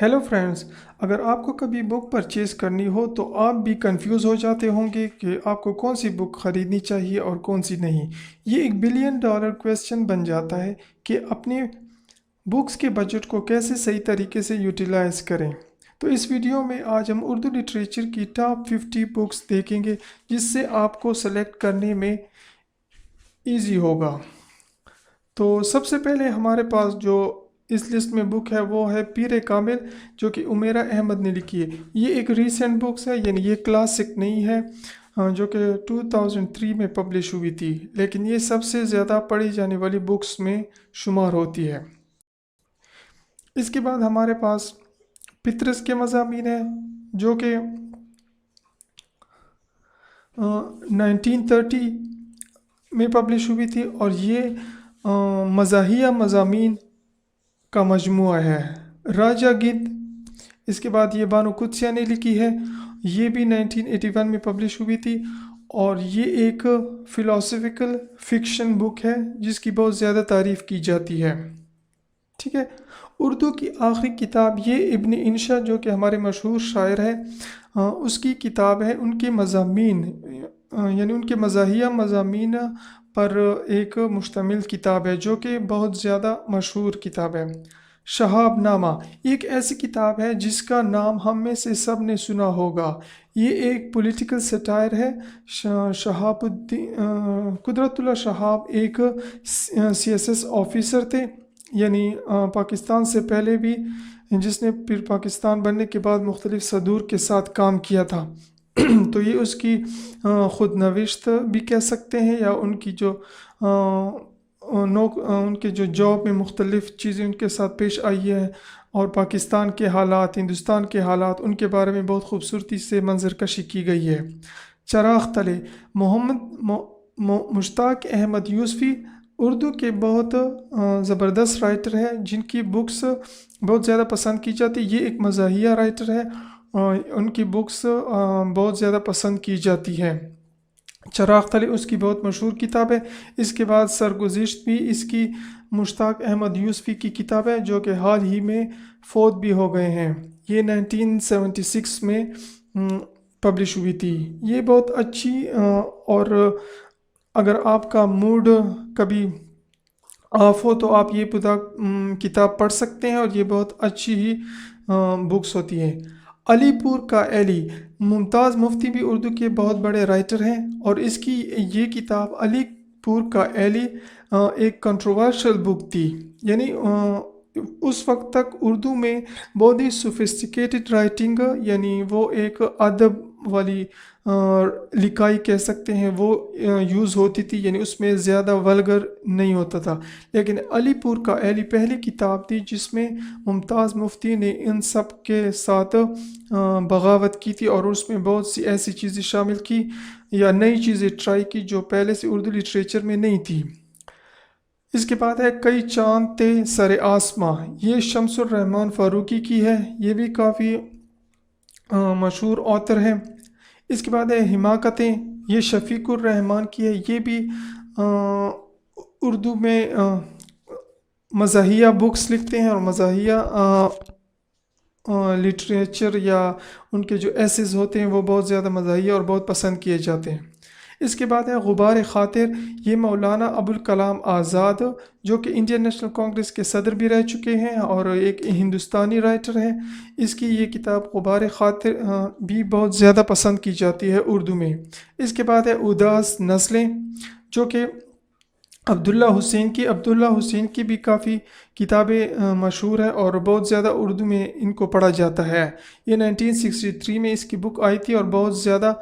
Hello friends, اگر آپ کو کبھی بک پرچیز کرنی ہو تو آپ بھی کنفیوز ہو جاتے ہوں گے کہ آپ کو کون سی بک خریدنی چاہیے اور کون سی نہیں۔ یہ ایک بلین ڈالر کویسچن بن جاتا ہے کہ اپنے بکس کے بجٹ کو کیسے صحیح طریقے سے یوٹیلائز کریں۔ تو اس ویڈیو میں آج ہم اردو لٹریچر کی ٹاپ 50 بکس دیکھیں گے جس سے آپ کو سلیکٹ کرنے میں ایزی ہوگا۔ تو سب سے پہلے ہمارے پاس جو اس لسٹ میں بک ہے وہ ہے پیر کامل، جو کہ عمیرہ احمد نے لکھی ہے۔ یہ ایک ریسنٹ بکس ہے، یعنی یہ کلاسک نہیں ہے، جو کہ 2003 میں پبلش ہوئی تھی، لیکن یہ سب سے زیادہ پڑھی جانے والی بکس میں شمار ہوتی ہے۔ اس کے بعد ہمارے پاس پطرس کے مضامین ہیں جو کہ 1930 میں پبلش ہوئی تھی، اور یہ مزاحیہ مضامین کا مجموعہ ہے۔ راجہ گدھ، اس کے بعد یہ بانو قدسیہ نے لکھی ہے، یہ بھی 1981 میں پبلش ہوئی تھی، اور یہ ایک فلاسفیکل فکشن بک ہے جس کی بہت زیادہ تعریف کی جاتی ہے۔ ٹھیک ہے، اردو کی آخری کتاب یہ ابن انشا، جو کہ ہمارے مشہور شاعر ہے، اس کی کتاب ہے۔ ان کے مضامین یعنی ان کے مزاحیہ مضامین پر ایک مشتمل کتاب ہے جو کہ بہت زیادہ مشہور کتاب ہے۔ شہاب نامہ ایک ایسی کتاب ہے جس کا نام ہم میں سے سب نے سنا ہوگا۔ یہ ایک پولیٹیکل سٹائر ہے۔ شہاب الدین قدرت اللہ شہاب ایک CSS آفیسر تھے، یعنی پاکستان سے پہلے بھی، جس نے پھر پاکستان بننے کے بعد مختلف صدور کے ساتھ کام کیا تھا۔ تو یہ اس کی خود نوشت بھی کہہ سکتے ہیں، یا ان کی جو ان کے جو جاب میں مختلف چیزیں ان کے ساتھ پیش آئی ہے، اور پاکستان کے حالات، ہندوستان کے حالات، ان کے بارے میں بہت خوبصورتی سے منظر کشی کی گئی ہے۔ چراغ تلے مشتاق احمد یوسفی اردو کے بہت زبردست رائٹر ہے جن کی بکس بہت زیادہ پسند کی جاتی۔ یہ ایک مزاحیہ رائٹر ہے، ان کی بکس بہت زیادہ پسند کی جاتی ہے۔ چراغ تلے اس کی بہت مشہور کتاب ہے۔ اس کے بعد سرگزشت بھی اس کی مشتاق احمد یوسفی کی کتاب ہے، جو کہ حال ہی میں فوت بھی ہو گئے ہیں۔ یہ 1976 میں پبلش ہوئی تھی۔ یہ بہت اچھی، اور اگر آپ کا موڈ کبھی آف ہو تو آپ یہ کتاب پڑھ سکتے ہیں، اور یہ بہت اچھی ہی بکس ہوتی ہیں۔ علی پور کا ایلی ممتاز مفتی بھی اردو کے بہت بڑے رائٹر ہیں، اور اس کی یہ کتاب علی پور کا ایلی ایک کنٹروورشل بک تھی، یعنی اس وقت تک اردو میں بہت ہی سوفسٹیکیٹڈ رائٹنگ، یعنی وہ ایک ادب والی لکھائی کہہ سکتے ہیں، وہ یوز ہوتی تھی، یعنی اس میں زیادہ ولگر نہیں ہوتا تھا۔ لیکن علی پور کا ایلی پہلی کتاب تھی جس میں ممتاز مفتی نے ان سب کے ساتھ بغاوت کی تھی، اور اس میں بہت سی ایسی چیزیں شامل کی یا نئی چیزیں ٹرائی کی جو پہلے سے اردو لٹریچر میں نہیں تھی۔ اس کے بعد ہے کئی چاند تھے سر آسماں، یہ شمس الرحمن فاروقی کی ہے، یہ بھی کافی مشہور آتھر ہے۔ اس کے بعد ہے حماقتیں، یہ شفیق الرحمن کی ہے، یہ بھی اردو میں مزاحیہ بکس لکھتے ہیں، اور مزاحیہ لٹریچر یا ان کے جو ایسیز ہوتے ہیں وہ بہت زیادہ مزاحیہ اور بہت پسند کیے جاتے ہیں۔ اس کے بعد ہے غبار خاطر، یہ مولانا ابوالکلام آزاد، جو کہ انڈین نیشنل کانگریس کے صدر بھی رہ چکے ہیں اور ایک ہندوستانی رائٹر ہیں۔ اس کی یہ کتاب غبار خاطر بھی بہت زیادہ پسند کی جاتی ہے اردو میں۔ اس کے بعد ہے اداس نسلیں، جو کہ عبداللہ حسین کی بھی کافی کتابیں مشہور ہیں اور بہت زیادہ اردو میں ان کو پڑھا جاتا ہے۔ یہ 1963 میں اس کی بک آئی تھی اور بہت زیادہ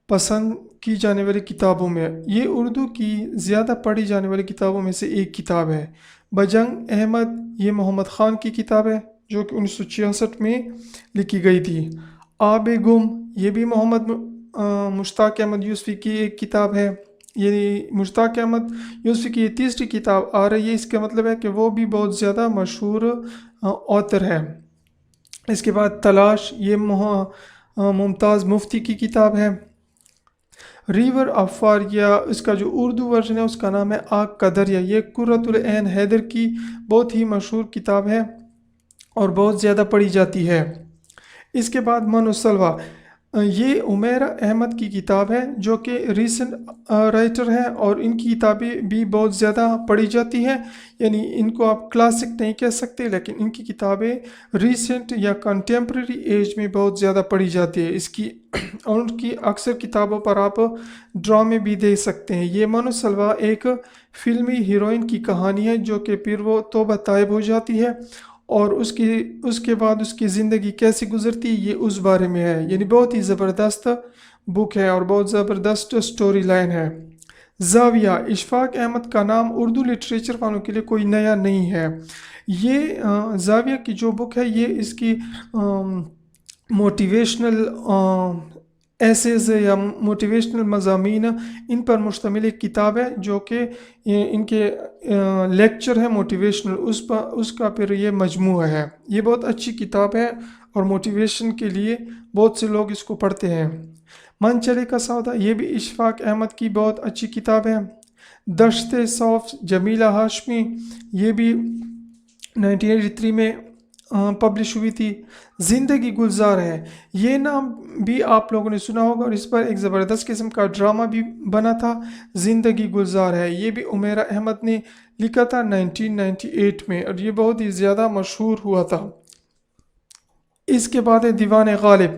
پسند کی جانے والی کتابوں میں، یہ اردو کی زیادہ پڑھی جانے والی کتابوں میں سے ایک کتاب ہے۔ بجنگ احمد، یہ محمد خان کی کتاب ہے جو کہ 1966 میں لکھی گئی تھی۔ آب گم، یہ بھی محمد مشتاق احمد یوسفی کی ایک کتاب ہے، یہ مشتاق احمد یوسفی کی یہ تیسری کتاب آ رہی ہے، اس کا مطلب ہے کہ وہ بھی بہت زیادہ مشہور آتھر ہے۔ اس کے بعد تلاش، یہ ممتاز مفتی کی کتاب ہے۔ ریور آف فار، یا اس کا جو اردو ورژن ہے اس کا نام ہے آگ کا دریا، یہ قرۃ العین حیدر کی بہت ہی مشہور کتاب ہے۔ اور بہت زیادہ پڑھی جاتی ہے۔ اس کے بعد من السلوہ، یہ عمیرہ احمد کی کتاب ہے جو کہ ریسنٹ رائٹر ہے، اور ان کی کتابیں بھی بہت زیادہ پڑھی جاتی ہیں، یعنی ان کو آپ کلاسک نہیں کہہ سکتے، لیکن ان کی کتابیں ریسنٹ یا کنٹمپریری ایج میں بہت زیادہ پڑھی جاتی ہے۔ اس کی اور ان کی اکثر کتابوں پر آپ ڈرامے بھی دیکھ سکتے ہیں۔ یہ من السلوہ ایک فلمی ہیروئن کی کہانی ہے جو کہ پھر وہ توبہ طائب ہو جاتی ہے، اور اس کے بعد اس کی زندگی کیسی گزرتی یہ اس بارے میں ہے، یعنی بہت ہی زبردست بک ہے اور بہت زبردست سٹوری لائن ہے۔ زاویہ، اشفاق احمد کا نام اردو لٹریچر والوں کے لیے کوئی نیا نہیں ہے۔ یہ زاویہ کی جو بک ہے یہ اس کی موٹیویشنل ایسیز یا موٹیویشنل مضامین ان پر مشتمل ایک کتاب ہے، جو کہ ان کے لیکچر ہے موٹیویشنل، اس کا پھر یہ مجموعہ ہے۔ یہ بہت اچھی کتاب ہے اور موٹیویشن کے لیے بہت سے لوگ اس کو پڑھتے ہیں۔ من چلے کا سودا، یہ بھی اشفاق احمد کی بہت اچھی کتاب ہے۔ دشت صوف، جمیلہ ہاشمی، یہ بھی 1983 میں پبلش ہوئی تھی۔ زندگی گلزار ہے، یہ نام بھی آپ لوگوں نے سنا ہوگا، اور اس پر ایک زبردست قسم کا ڈرامہ بھی بنا تھا۔ زندگی گلزار ہے، یہ بھی عمیرہ احمد نے لکھا تھا 1998 میں، اور یہ بہت ہی زیادہ مشہور ہوا تھا۔ اس کے بعد ہے دیوان غالب۔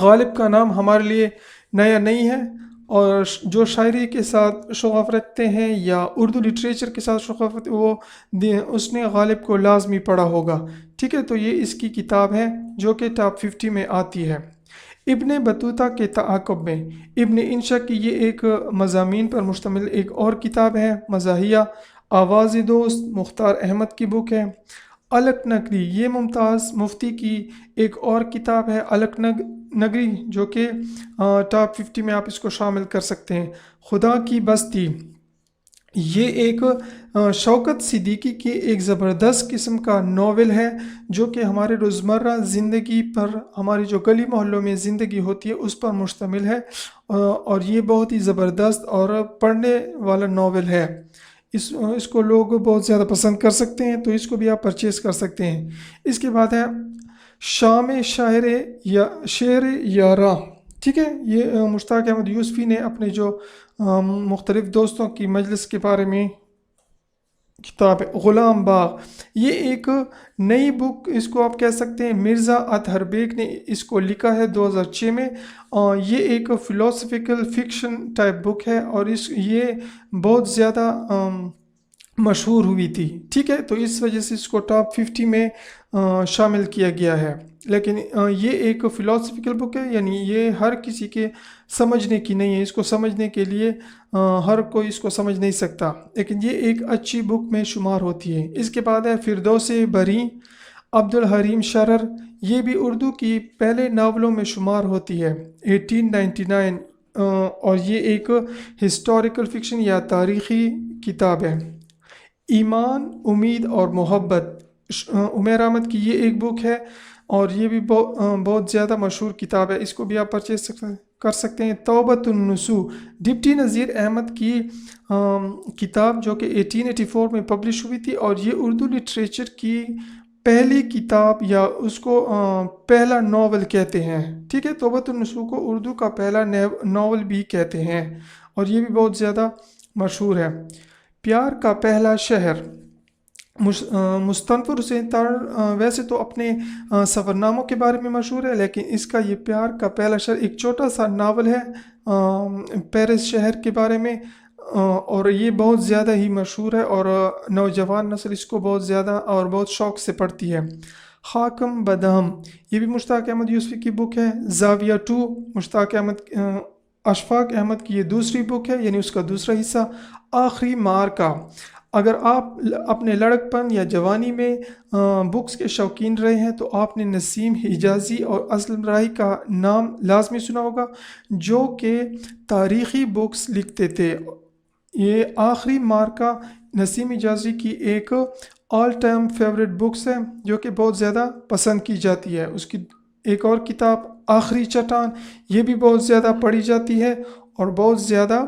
غالب کا نام ہمارے لیے نیا نہیں ہے، اور جو شاعری کے ساتھ شغف رکھتے ہیں یا اردو لٹریچر کے ساتھ شغف رکھتے وہ اس نے غالب کو لازمی پڑھا ہوگا، ٹھیک ہے۔ تو یہ اس کی کتاب ہے جو کہ ٹاپ 50 میں آتی ہے۔ ابن بطوطہ کے تعاقب میں، ابن انشا کی یہ ایک مضامین پر مشتمل ایک اور کتاب ہے، مزاحیہ۔ آواز دوست، مختار احمد کی بک ہے۔ الک نگری، یہ ممتاز مفتی کی ایک اور کتاب ہے، الک نگری، جو کہ ٹاپ 50 میں آپ اس کو شامل کر سکتے ہیں۔ خدا کی بستی، یہ ایک شوکت صدیقی کی ایک زبردست قسم کا ناول ہے جو کہ ہمارے روزمرہ زندگی پر، ہماری جو گلی محلوں میں زندگی ہوتی ہے اس پر مشتمل ہے، اور یہ بہت ہی زبردست اور پڑھنے والا ناول ہے۔ اس کو لوگ بہت زیادہ پسند کر سکتے ہیں، تو اس کو بھی آپ پرچیز کر سکتے ہیں۔ اس کے بعد ہے شام شعر یاراں، ٹھیک ہے۔ یہ مشتاق احمد یوسفی نے اپنے جو مختلف دوستوں کی مجلس کے بارے میں کتاب ہے۔ غلام باغ، یہ ایک نئی بک اس کو آپ کہہ سکتے ہیں، مرزا اطہر بیگ نے اس کو لکھا ہے 2006 میں۔ یہ ایک فلاسفیکل فکشن ٹائپ بک ہے، اور یہ بہت زیادہ مشہور ہوئی تھی، ٹھیک ہے۔ تو اس وجہ سے اس کو ٹاپ 50 میں شامل کیا گیا ہے، لیکن یہ ایک فلاسفیکل بک ہے، یعنی یہ ہر کسی کے سمجھنے کی نہیں ہے، اس کو سمجھنے کے لیے ہر کوئی اس کو سمجھ نہیں سکتا، لیکن یہ ایک اچھی بک میں شمار ہوتی ہے۔ اس کے بعد ہے فردوس بری، عبدالحلیم شرر، یہ بھی اردو کی پہلے ناولوں میں شمار ہوتی ہے، 1899، اور یہ ایک ہسٹوریکل فکشن یا تاریخی کتاب ہے۔ ایمان، امید اور محبت، عمیر احمد کی یہ ایک بک ہے، اور یہ بھی بہت زیادہ مشہور کتاب ہے، اس کو بھی آپ پرچیز کر سکتے ہیں۔ توبۃ النصوح، ڈپٹی نذیر احمد کی کتاب جو کہ 1884 میں پبلش ہوئی تھی، اور یہ اردو لٹریچر کی پہلی کتاب یا اس کو پہلا ناول کہتے ہیں، ٹھیک ہے۔ توبۃ النصوح کو اردو کا پہلا ناول بھی کہتے ہیں، اور یہ بھی بہت زیادہ مشہور ہے۔ پیار کا پہلا شہر، مصنف حسین تارڑ ویسے تو اپنے سفر ناموں کے بارے میں مشہور ہے، لیکن اس کا یہ پیار کا پہلا شہر ایک چھوٹا سا ناول ہے پیرس شہر کے بارے میں، اور یہ بہت زیادہ ہی مشہور ہے، اور نوجوان نسل اس کو بہت زیادہ اور بہت شوق سے پڑھتی ہے۔ حاکم بدہم، یہ بھی مشتاق احمد یوسفی کی بک ہے۔ زاویہ 2، اشفاق احمد کی یہ دوسری بک ہے، یعنی اس کا دوسرا حصہ۔ آخری معرکہ، اگر آپ اپنے لڑک پن یا جوانی میں بکس کے شوقین رہے ہیں تو آپ نے نسیم حجازی اور اسلم راہی کا نام لازمی سنا ہوگا، جو کہ تاریخی بکس لکھتے تھے۔ یہ آخری معرکہ نسیم حجازی کی ایک آل ٹائم فیوریٹ بکس ہے جو کہ بہت زیادہ پسند کی جاتی ہے۔ اس کی ایک اور کتاب آخری چٹان، یہ بھی بہت زیادہ پڑھی جاتی ہے اور بہت زیادہ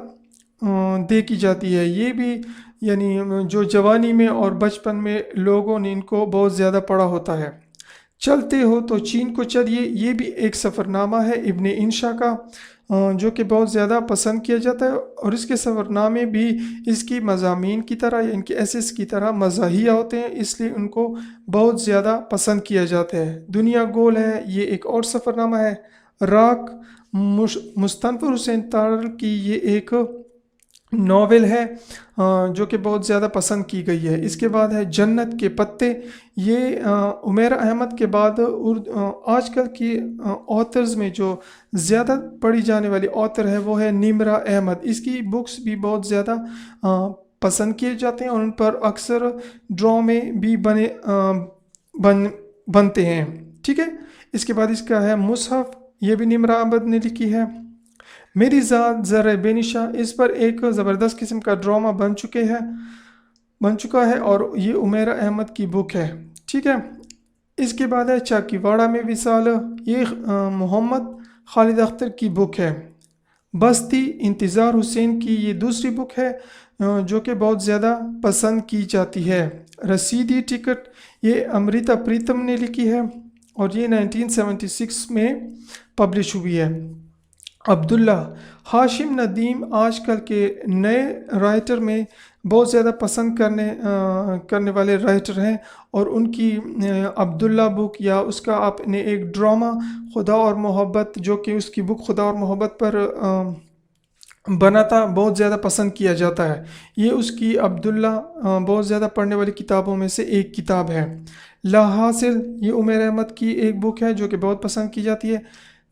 دیکھی جاتی ہے۔ یہ بھی یعنی جو جوانی میں اور بچپن میں لوگوں نے ان کو بہت زیادہ پڑھا ہوتا ہے۔ چلتے ہو تو چین کو چلیے، یہ بھی ایک سفر نامہ ہے ابن انشا کا، جو کہ بہت زیادہ پسند کیا جاتا ہے، اور اس کے سفر نامے بھی اس کی مضامین کی طرح یا ان کے ایسیز کی طرح مزاحیہ ہوتے ہیں، اس لیے ان کو بہت زیادہ پسند کیا جاتا ہے۔ دنیا گول ہے، یہ ایک اور سفر نامہ ہے۔ راک مصطفی حسین تارڑ کی یہ ایک ناول ہے جو کہ بہت زیادہ پسند کی گئی ہے۔ اس کے بعد ہے جنت کے پتے، یہ عمیر احمد کے بعد آج کل کی آتھرز میں جو زیادہ پڑھی جانے والی آتھر ہے وہ ہے نیمرا احمد۔ اس کی بکس بھی بہت زیادہ پسند کیے جاتے ہیں اور ان پر اکثر ڈرامے بھی بنتے ہیں، ٹھیک ہے۔ اس کے بعد اس کا ہے مصحف، یہ بھی نیمرا احمد نے لکھی ہے۔ میری ذات زر بے نشاں، اس پر ایک زبردست قسم کا ڈرامہ بن چکا ہے اور یہ عمیر احمد کی بک ہے، ٹھیک ہے۔ اس کے بعد ہے چاکی واڑہ میں وصال، یہ محمد خالد اختر کی بک ہے۔ بستی انتظار حسین کی یہ دوسری بک ہے جو کہ بہت زیادہ پسند کی جاتی ہے۔ رسیدی ٹکٹ، یہ امرتا پریتم نے لکھی ہے اور یہ 1976 میں پبلش ہوئی ہے۔ عبداللہ ہاشم ندیم آج کل کے نئے رائٹر میں بہت زیادہ پسند کرنے والے رائٹر ہیں، اور ان کی عبداللہ بک یا اس کا آپ نے ایک ڈرامہ خدا اور محبت، جو کہ اس کی بک خدا اور محبت پر بنا تھا، بہت زیادہ پسند کیا جاتا ہے۔ یہ اس کی عبداللہ بہت زیادہ پڑھنے والی کتابوں میں سے ایک کتاب ہے۔ لا حاصل، یہ عمیر احمد کی ایک بک ہے جو کہ بہت پسند کی جاتی ہے۔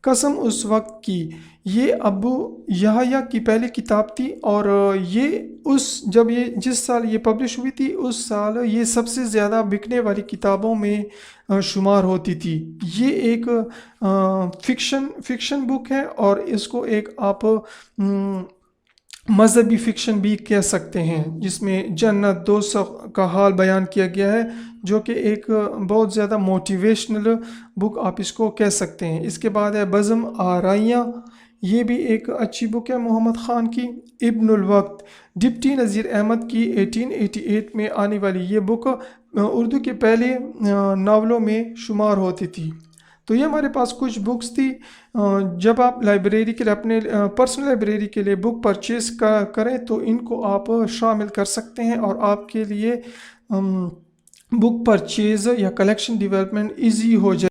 قسم اس وقت کی، یہ ابو یحییٰ کی پہلی کتاب تھی، اور یہ جس سال یہ پبلش ہوئی تھی اس سال یہ سب سے زیادہ بکنے والی کتابوں میں شمار ہوتی تھی۔ یہ ایک فکشن بک ہے، اور اس کو ایک آپ مذہبی فکشن بھی کہہ سکتے ہیں، جس میں جنت دوزخ کا حال بیان کیا گیا ہے، جو کہ ایک بہت زیادہ موٹیویشنل بک آپ اس کو کہہ سکتے ہیں۔ اس کے بعد ہے بزم آرائیاں، یہ بھی ایک اچھی بک ہے محمد خان کی۔ ابن الوقت، ڈپٹی نذیر احمد کی 1888 میں آنے والی یہ بک اردو کے پہلے ناولوں میں شمار ہوتی تھی۔ تو یہ ہمارے پاس کچھ بکس تھی۔ جب آپ لائبریری کے لیے اپنے پرسنل لائبریری کے لیے بک پرچیز کریں تو ان کو آپ شامل کر سکتے ہیں، اور آپ کے لیے بک پرچیز یا کلیکشن ڈیولپمنٹ ایزی ہو جائے۔